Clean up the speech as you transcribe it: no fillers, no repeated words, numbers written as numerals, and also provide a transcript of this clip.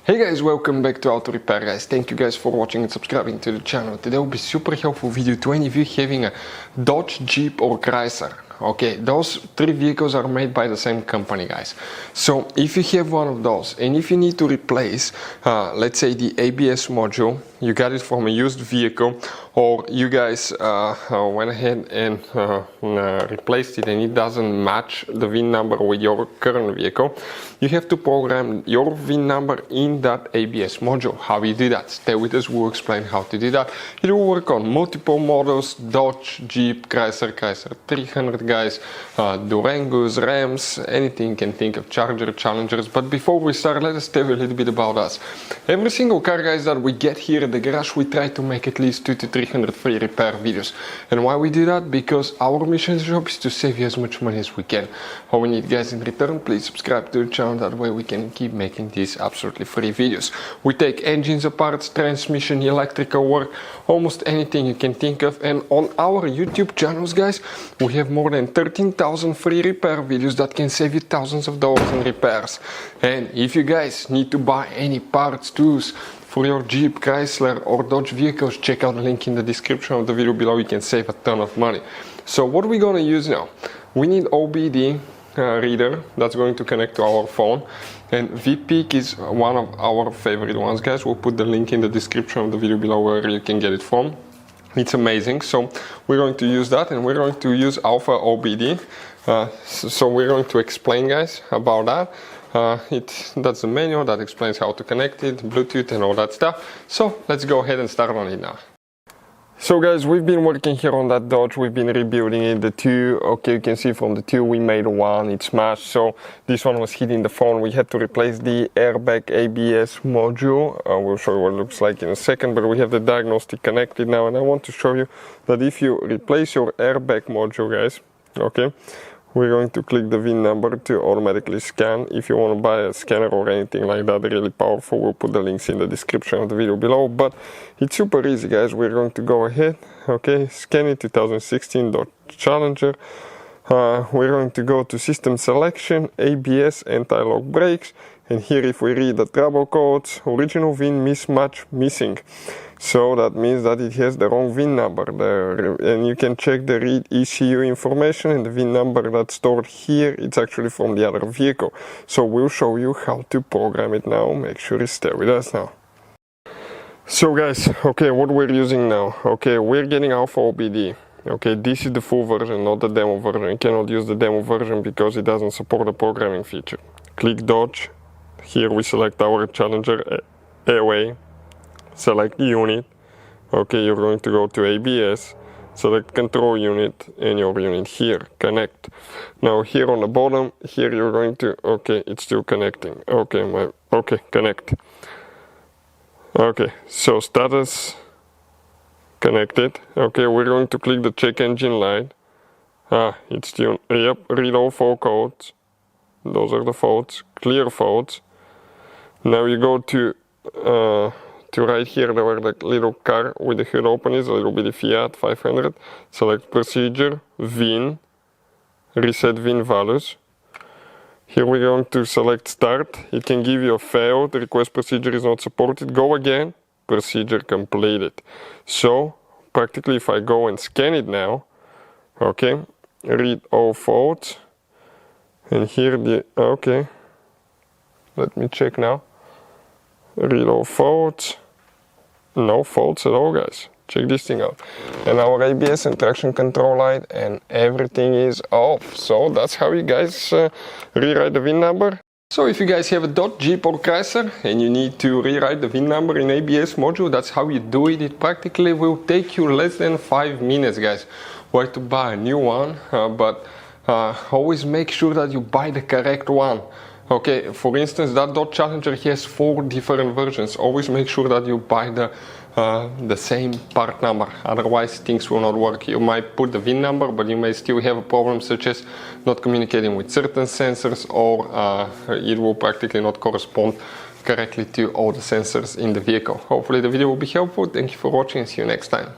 Hey guys, welcome back to Auto Repair guys. Thank you guys for watching and subscribing to the channel. Today will be super helpful video to any of you having a Dodge, Jeep or Chrysler. Okay, those three vehicles are made by the same company guys. So if you have one of those and if you need to replace let's say the ABS module, you got it from a used vehicle, or you guys went ahead and replaced it and it doesn't match the VIN number with your current vehicle, you have to program your VIN number in that ABS module. How you do that? Stay with us, we'll explain how to do that. It will work on multiple models: Dodge, Jeep, Chrysler 300 guys, Durangos, Rams, anything you can think of, Charger, Challengers. But before we start, let us tell you a little bit about us. Every single car guys that we get here at the garage, we try to make at least 200 to 300 free repair videos. And why we do that? Because our mission job is to save you as much money as we can. All we need guys in return, please subscribe to the channel, that way we can keep making these absolutely free videos. We take engines apart, transmission, electrical work, almost anything you can think of. And on our YouTube channels guys, we have more than 13,000 free repair videos that can save you thousands of dollars in repairs. And if you guys need to buy any parts, tools for your Jeep, Chrysler or Dodge vehicles, check out the link in the description of the video below. You can save a ton of money. So what we're gonna use now, we need OBD reader that's going to connect to our phone, and VPeak is one of our favorite ones guys. We'll put the link in the description of the video below where you can get it from. It's amazing. So we're going to use that, and we're going to use Alpha OBD. So we're going to explain guys about that. That's the manual that explains how to connect it, Bluetooth and all that stuff. So let's go ahead and start on it now. So guys, we've been working here on that Dodge, we've been rebuilding it, the two, okay, you can see from the two we made one, it smashed, so this one was hitting the phone. We had to replace the airbag ABS module. We'll show you what it looks like in a second, but we have the diagnostic connected now, and I want to show you that if you replace your airbag module guys, okay, we're going to click the VIN number to automatically scan. If you want to buy a scanner or anything like that, really powerful, we'll put the links in the description of the video below. But it's super easy guys. We're going to go ahead, okay, scan it, 2016 Dodge Challenger. We're going to go to system selection, ABS, anti-lock brakes, and here if we read the trouble codes, original VIN mismatch missing. So that means that it has the wrong VIN number there, and you can check the read ECU information, and the VIN number that's stored here, it's actually from the other vehicle. So we'll show you how to program it now. Make sure you stay with us now. So guys, okay, what we're using now, okay, we're getting Alpha OBD. Okay, this is the full version, not the demo version. You cannot use the demo version because it doesn't support the programming feature. Click Dodge. Here we select our Challenger Airway. Select unit. Okay, you're going to go to ABS. Select control unit and your unit here. Connect. Now here on the bottom, here you're going to, okay, it's still connecting. Okay, okay, connect. Okay, so status connected. Okay, we're going to click the check engine light. It's still, yep, read all fault codes. Those are the faults, clear faults. Now you go to right here where the little car with the hood open is, a little bitty Fiat 500. Select procedure, VIN, reset VIN values. Here we're going to select start. It can give you a failed, request procedure is not supported. Go again, procedure completed. So practically if I go and scan it now, okay, read all faults, and here the, okay, let me check now, read all faults, no faults at all guys. Check this thing out, and our ABS and traction control light and everything is off. So that's how you guys rewrite the VIN number. So if you guys have a Dodge, Jeep or Chrysler and you need to rewrite the VIN number in ABS module, that's how you do it. It practically will take you less than 5 minutes guys. Where to buy a new one, but always make sure that you buy the correct one. Okay, for instance, that Dodge Challenger has 4 different versions. Always make sure that you buy the same part number, otherwise things will not work. You might put the VIN number, but you may still have a problem such as not communicating with certain sensors, or it will practically not correspond correctly to all the sensors in the vehicle. Hopefully the video will be helpful. Thank you for watching and see you next time.